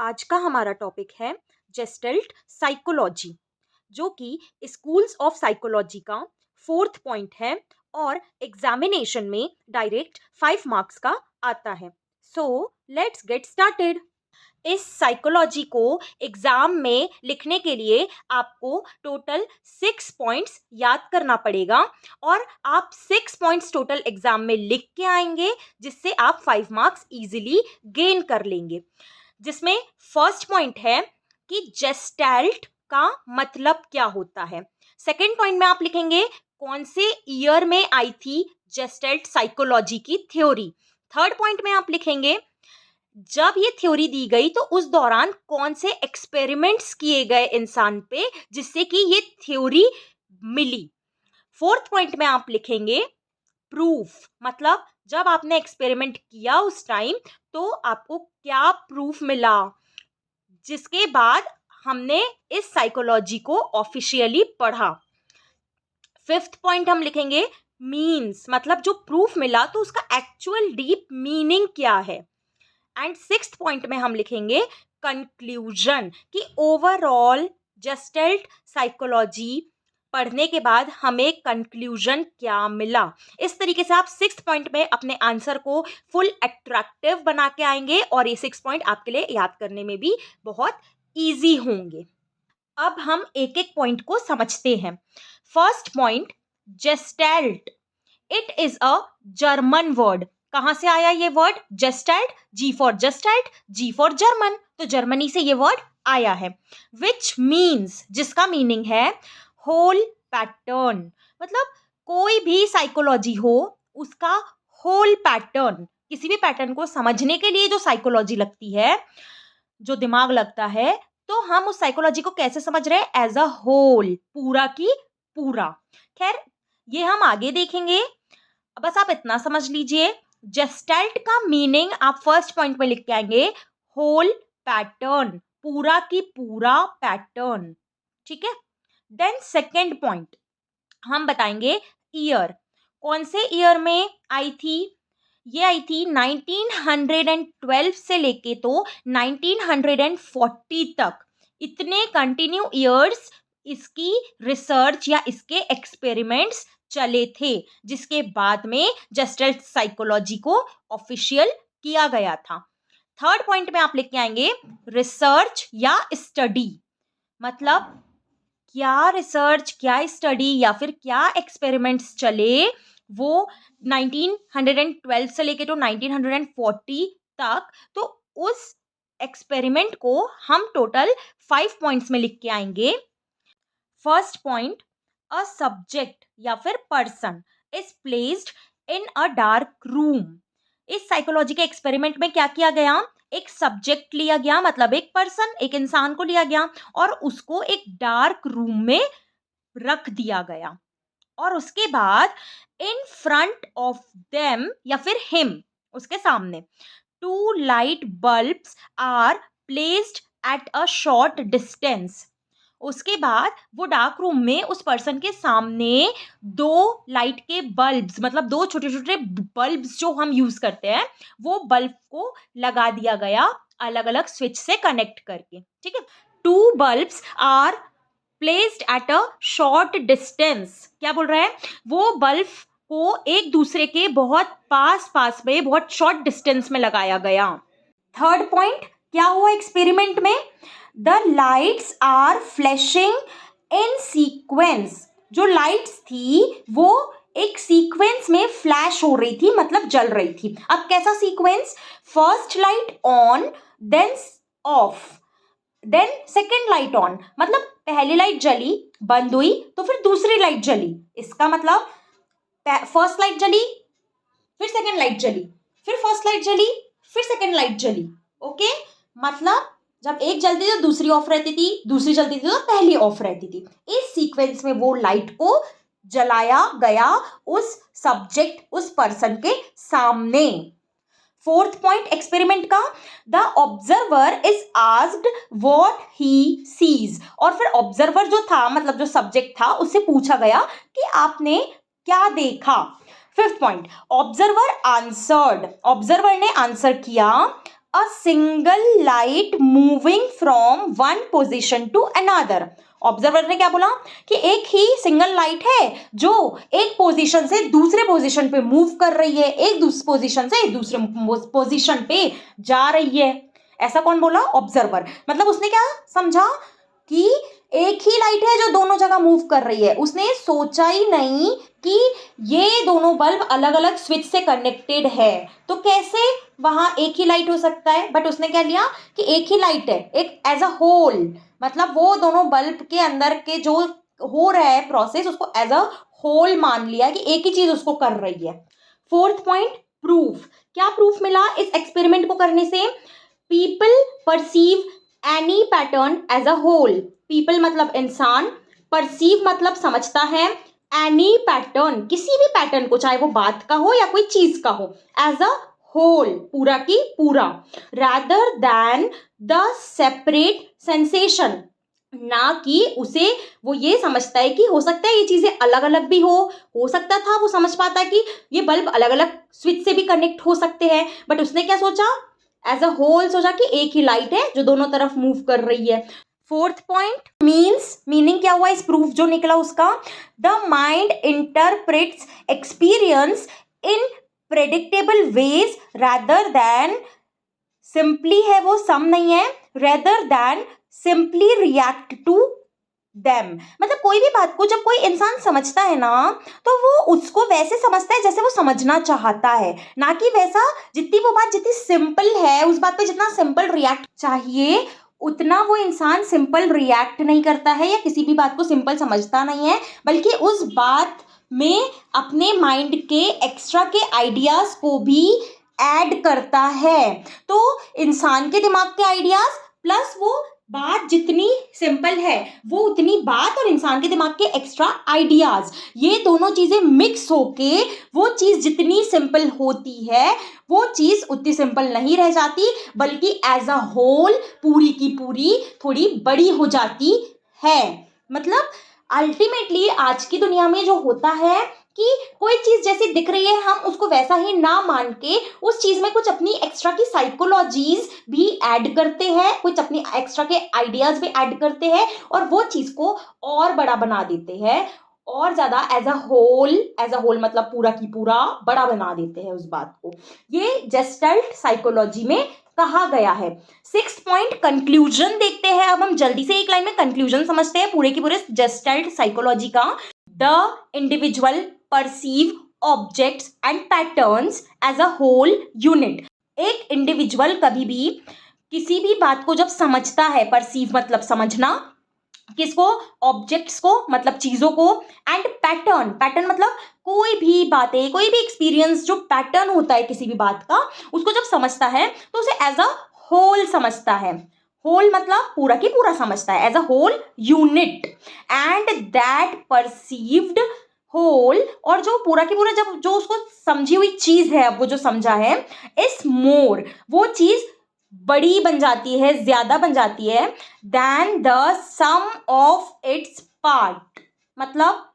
आज का हमारा टॉपिक है जेस्टल्ट साइकोलॉजी, जो कि स्कूल्स ऑफ साइकोलॉजी का फोर्थ पॉइंट है और एग्जामिनेशन में डायरेक्ट 5 मार्क्स का आता है। So let's get started. इस साइकोलॉजी को एग्जाम में लिखने के लिए आपको टोटल 6 पॉइंट्स याद करना पड़ेगा और आप 6 पॉइंट्स टोटल एग्जाम में लिख के आएंगे, जिससे आप 5 मार्क्स इजीली गेन कर लेंगे। जिसमें फर्स्ट पॉइंट है कि जेस्टाल्ट का मतलब क्या होता है। सेकंड पॉइंट में आप लिखेंगे कौन से ईयर में आई थी जेस्टाल्ट साइकोलॉजी की थ्योरी। थर्ड पॉइंट में आप लिखेंगे जब ये थ्योरी दी गई तो उस दौरान कौन से एक्सपेरिमेंट्स किए गए इंसान पे जिससे कि ये थ्योरी मिली। फोर्थ पॉइंट में आप लिखेंगे प्रूफ, मतलब जब आपने एक्सपेरिमेंट किया उस टाइम तो आपको क्या प्रूफ मिला, जिसके बाद हमने इस साइकोलॉजी को ऑफिशियली पढ़ा। फिफ्थ पॉइंट हम लिखेंगे मीन्स, मतलब जो प्रूफ मिला तो उसका एक्चुअल डीप मीनिंग क्या है। एंड सिक्स्थ पॉइंट में हम लिखेंगे कंक्लूजन, कि ओवरऑल जेस्टल्ट साइकोलॉजी पढ़ने के बाद हमें कंक्लूजन क्या मिला। इस तरीके से आप 6 पॉइंट में अपने आंसर को फुल अट्रैक्टिव बना के आएंगे और ये 6 पॉइंट आपके लिए याद करने में भी बहुत इजी होंगे। अब हम एक एक पॉइंट को समझते हैं। First point, gestalt, it is a German word. कहां से आया ये word gestalt? G for gestalt, G for German, तो जर्मनी से ये वर्ड आया है। विच मीन्स, जिसका मीनिंग है होल पैटर्न, मतलब कोई भी साइकोलॉजी हो उसका होल पैटर्न, किसी भी पैटर्न को समझने के लिए जो साइकोलॉजी लगती है, जो दिमाग लगता है, तो हम उस साइकोलॉजी को कैसे समझ रहे हैं? एज अ होल, पूरा की पूरा। खैर ये हम आगे देखेंगे, बस आप इतना समझ लीजिए। जेस्टाल्ट का मीनिंग आप फर्स्ट पॉइंट में लिख के आएंगे होल पैटर्न, पूरा की पूरा पैटर्न, ठीक है। देन सेकेंड पॉइंट हम बताएंगे ईयर, कौन से ईयर में आई थी। ये आई थी 1912 से लेके तो 1940 तक, इतने कंटिन्यू ईयर्स इसकी रिसर्च या इसके एक्सपेरिमेंट्स चले थे, जिसके बाद में जेस्टल्ट साइकोलॉजी को ऑफिशियल किया गया था। थर्ड पॉइंट में आप लिख के आएंगे रिसर्च या स्टडी, मतलब क्या रिसर्च, क्या स्टडी या फिर क्या एक्सपेरिमेंट्स चले वो 1912 से लेके तो 1940 तक, तो उस एक्सपेरिमेंट को हम टोटल 5 पॉइंट्स में लिख के आएंगे। फर्स्ट पॉइंट, अ सब्जेक्ट या फिर person is placed in a dark room. इस साइकोलॉजी के एक्सपेरिमेंट में क्या किया गया? एक सब्जेक्ट लिया गया, मतलब एक पर्सन, एक इंसान को लिया गया और उसको एक डार्क रूम में रख दिया गया, और उसके बाद इन फ्रंट ऑफ देम या फिर हिम, उसके सामने 2 light bulbs are placed at a short distance. उसके बाद वो डार्क रूम में उस पर्सन के सामने 2 लाइट के बल्ब्स, मतलब 2 छोटे छोटे बल्ब्स जो हम यूज करते हैं, वो बल्ब को लगा दिया गया अलग अलग स्विच से कनेक्ट करके, ठीक है। 2 bulbs are placed at a short distance, क्या बोल रहा है? वो बल्ब को एक दूसरे के बहुत पास पास में, बहुत शॉर्ट डिस्टेंस में लगाया गया। थर्ड पॉइंट, क्या हुआ एक्सपेरिमेंट में? The lights are flashing in sequence. जो लाइट्स थी वो एक सीक्वेंस में फ्लैश हो रही थी, मतलब जल रही थी। अब कैसा sequence? First light on, then off, then second light on, मतलब पहली लाइट जली, बंद हुई, तो फिर दूसरी लाइट जली। इसका मतलब फर्स्ट लाइट जली, फिर सेकेंड लाइट जली, फिर फर्स्ट लाइट जली, फिर सेकेंड लाइट जली। ओके, मतलब जब एक जलती थी तो दूसरी ऑफ रहती थी, दूसरी जलती थी तो पहली ऑफ रहती थी। इस सीक्वेंस में वो लाइट को जलाया गया उस सब्जेक्ट, उस पर्सन के सामने। फोर्थ पॉइंट एक्सपेरिमेंट का, the observer is asked what he sees, और फिर ऑब्जर्वर जो था, मतलब जो सब्जेक्ट था, उससे पूछा गया कि आपने क्या देखा। Fifth point, observer answered, observer ने आंसर किया a single light moving from one position to another. Observer ने क्या बोला कि एक ही सिंगल लाइट है जो एक पोजीशन से दूसरे पोजीशन पे मूव कर रही है, एक दूसरे पोजीशन से दूसरे पोजीशन पे जा रही है। ऐसा कौन बोला? ऑब्जर्वर। मतलब उसने क्या समझा कि एक ही लाइट है जो दोनों जगह मूव कर रही है। उसने सोचा ही नहीं कि ये दोनों बल्ब अलग अलग स्विच से कनेक्टेड है, तो कैसे वहां एक ही लाइट हो सकता है। बट उसने क्या लिया कि एक ही लाइट है, एक एज अ होल, मतलब वो दोनों बल्ब के अंदर के जो हो रहा है प्रोसेस उसको एज अ होल मान लिया कि एक ही चीज उसको कर रही है। Fourth point, proof. क्या प्रूफ मिला इस एक्सपेरिमेंट को करने से? People perceive any pattern as a whole. People मतलब इंसान, परसीव मतलब समझता है, एनी पैटर्न किसी भी पैटर्न को, चाहे वो बात का हो या कोई चीज का हो, एज अ होल पूरा की पूरा, rather than the separate sensation, ना कि उसे वो ये समझता है कि हो सकता है ये चीजें अलग अलग भी हो सकता था वो समझ पाता कि ये बल्ब अलग अलग स्विच से भी कनेक्ट हो सकते हैं, बट उसने क्या सोचा? एज अ होल सोचा कि एक ही लाइट है जो दोनों तरफ मूव कर रही है। फोर्थ पॉइंट, मीनिंग क्या हुआ इस प्रूफ जो निकला उसका? The mind interprets experience in predictable ways rather than simply, है वो सम नहीं है, rather than simply react to them. मतलब कोई भी बात को जब कोई इंसान समझता है ना तो वो उसको वैसे समझता है जैसे वो समझना चाहता है, ना कि वैसा जितनी वो बात जितनी सिंपल है उस बात पे जितना सिंपल रिएक्ट चाहिए उतना वो इंसान सिंपल रिएक्ट नहीं करता है या किसी भी बात को सिंपल समझता नहीं है, बल्कि उस बात में अपने माइंड के एक्स्ट्रा के आइडियाज को भी ऐड करता है। तो इंसान के दिमाग के आइडियाज प्लस वो बात जितनी सिंपल है वो उतनी बात, और इंसान के दिमाग के एक्स्ट्रा आइडियाज, ये दोनों चीजें मिक्स होके वो चीज जितनी सिंपल होती है वो चीज उतनी सिंपल नहीं रह जाती, बल्कि एज अ होल पूरी की पूरी थोड़ी बड़ी हो जाती है। मतलब अल्टीमेटली आज की दुनिया में जो होता है कि कोई चीज जैसी दिख रही है हम उसको वैसा ही ना मान के उस चीज में कुछ अपनी एक्स्ट्रा की साइकोलॉजीज भी ऐड करते हैं, कुछ अपनी एक्स्ट्रा के आइडियाज भी ऐड करते हैं और वो चीज को और बड़ा बना देते हैं, और ज्यादा एज अ होल मतलब पूरा की पूरा बड़ा बना देते हैं उस बात को। ये जेस्टल्ट साइकोलॉजी में कहा गया है। सिक्स पॉइंट, कंक्लूजन देखते हैं। अब हम जल्दी से एक लाइन में कंक्लूजन समझते हैं पूरे की पूरे जेस्टल्ट साइकोलॉजी का। The individual perceive objects and patterns as a whole unit. एक इंडिविजुअल कभी भी किसी भी बात को जब समझता है, परसीव मतलब समझना, किसको? ऑब्जेक्ट्स को मतलब चीजों को, एंड पैटर्न मतलब कोई भी बातें, कोई भी एक्सपीरियंस जो पैटर्न होता है किसी भी बात का, उसको जब समझता है तो उसे एज अ होल समझता है। होल मतलब पूरा की पूरा समझता है, as a whole unit, and that perceived whole, और जो पूरा की पूरा जब जो उसको समझी हुई चीज है, अब वो जो समझा है, इस मोर, वो चीज बड़ी बन जाती है, ज्यादा बन जाती है, then the sum of its part. मतलब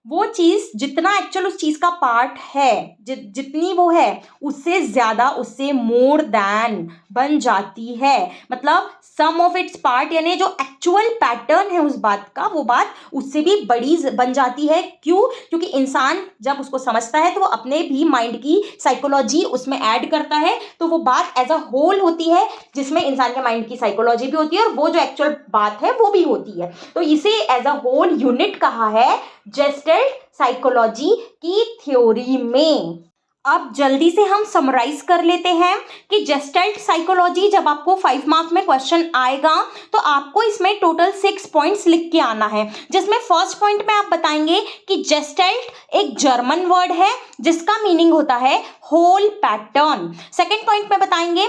वो चीज जितना एक्चुअल उस चीज का पार्ट है, जितनी वो है उससे ज्यादा, उससे मोर देन बन जाती है। मतलब सम ऑफ इट्स पार्ट यानी जो एक्चुअल पैटर्न है उस बात का, वो बात उससे भी बड़ी बन जाती है। क्यों? क्योंकि इंसान जब उसको समझता है तो वो अपने भी माइंड की साइकोलॉजी उसमें ऐड करता है, तो वो बात एज अ होल होती है जिसमें इंसान के माइंड की साइकोलॉजी भी होती है और वो जो एक्चुअल बात है वो भी होती है। तो इसे एज अ होल यूनिट कहा है जेस्टल्ट साइकोलॉजी की थ्योरी में। अब जल्दी से हम समराइज कर लेते हैं कि जेस्टल्ट साइकोलॉजी, जब आपको 5 मार्क में क्वेश्चन आएगा तो आपको इसमें टोटल 6 पॉइंट्स लिख के आना है, जिसमें फर्स्ट पॉइंट में आप बताएंगे कि जेस्टल्ट एक जर्मन वर्ड है जिसका मीनिंग होता है होल पैटर्न। सेकेंड पॉइंट में बताएंगे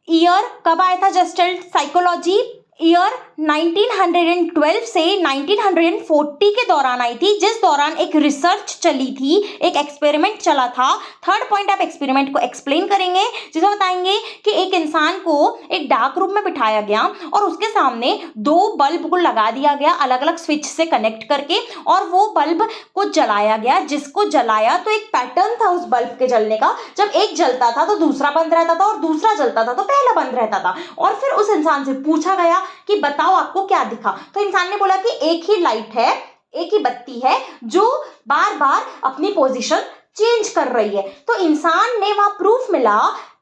ईयर, कब आया था जेस्टल्ट साइकोलॉजी? ईयर 1912 से 1940 के दौरान आई थी, जिस दौरान एक रिसर्च चली थी, एक एक्सपेरिमेंट चला था। थर्ड पॉइंट आप एक्सपेरिमेंट को एक्सप्लेन करेंगे, जिसमें बताएंगे कि एक इंसान को एक डार्क रूम में बिठाया गया और उसके सामने दो बल्ब को लगा दिया गया अलग अलग स्विच से कनेक्ट करके, और वो बल्ब को जलाया गया। जिसको जलाया तो एक पैटर्न था उस बल्ब के जलने का, जब एक जलता था तो दूसरा बंद रहता था और दूसरा जलता था तो पहला बंद रहता था। और फिर उस इंसान से पूछा गया कि बताओ आपको क्या दिखा, तो इंसान ने बोला कि एक ही लाइट है, एक ही बत्ती है जो बार बार अपनी पोजीशन चेंज कर रही है। तो इंसान ने वहां प्रूफ मिला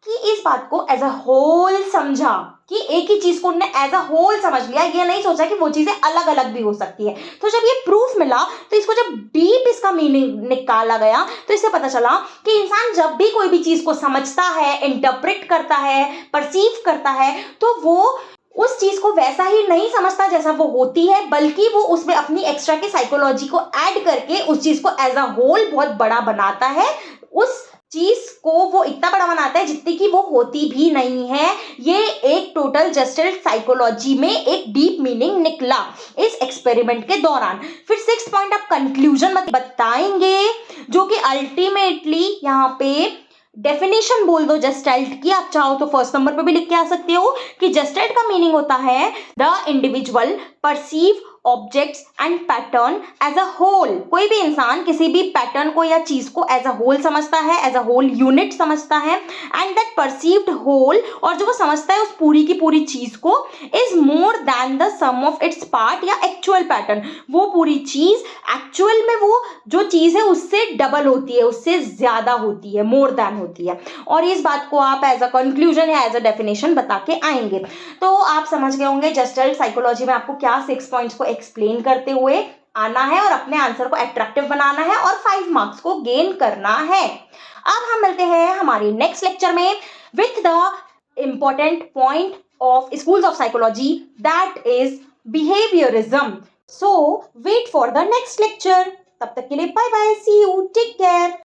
कि इस बात को एज अ होल समझा, कि एक ही चीज को उन्होंने एज अ होल समझ लिया, ये नहीं सोचा कि वो चीजें अलग अलग भी हो सकती है। तो जब ये प्रूफ मिला तो इसको जब डीप इसका मीनिंग निकाला गया तो इससे पता चला कि इंसान जब भी कोई भी चीज को समझता है, इंटरप्रेट करता है, परसीव करता है, तो वो उस चीज को वैसा ही नहीं समझता जैसा वो होती है, बल्कि वो उसमें अपनी एक्स्ट्रा की साइकोलॉजी को ऐड करके उस चीज को एज अ होल बहुत बड़ा बनाता है। उस चीज को वो इतना बड़ा बनाता है जितनी की वो होती भी नहीं है। ये एक टोटल जस्टल साइकोलॉजी में एक डीप मीनिंग निकला इस एक्सपेरिमेंट के दौरान। फिर 6th पॉइंट आप कंक्लूजन बताएंगे, जो कि अल्टीमेटली यहाँ पे डेफिनेशन बोल दो जस्टल्ट की। आप चाहो तो फर्स्ट नंबर पे भी लिख के आ सकते हो कि जस्टल्ट का मीनिंग होता है the individual perceive objects and pattern as a whole. कोई भी इंसान किसी भी पैटर्न को या चीज को एज अ होल समझता है, एज अ होल यूनिट समझता है, एंड दैट परसीव्ड होल, और जो वो समझता है उस पूरी की पूरी चीज को, is more than the sum of its part या एक्चुअल पैटर्न। वो पूरी चीज एक्चुअल में वो जो चीज है उससे डबल होती है, उससे ज्यादा होती है, मोर देन होती है। और इस बात को आप एज अ कंक्लूजन या एज अ डेफिनेशन बता के आएंगे। तो आप समझ गए होंगे जस्टल्ट साइकोलॉजी में आपको क्या 6 पॉइंट्स को एक्सप्लेन करते हुए आना है और अपने आंसर को अट्रैक्टिव बनाना है और 5 मार्क्स को गेन करना है। अब हम मिलते हैं हमारे नेक्स्ट लेक्चर में with the important point of schools of psychology, that is behaviourism. So wait for the next lecture. तब तक के लिए bye bye, see you, take care.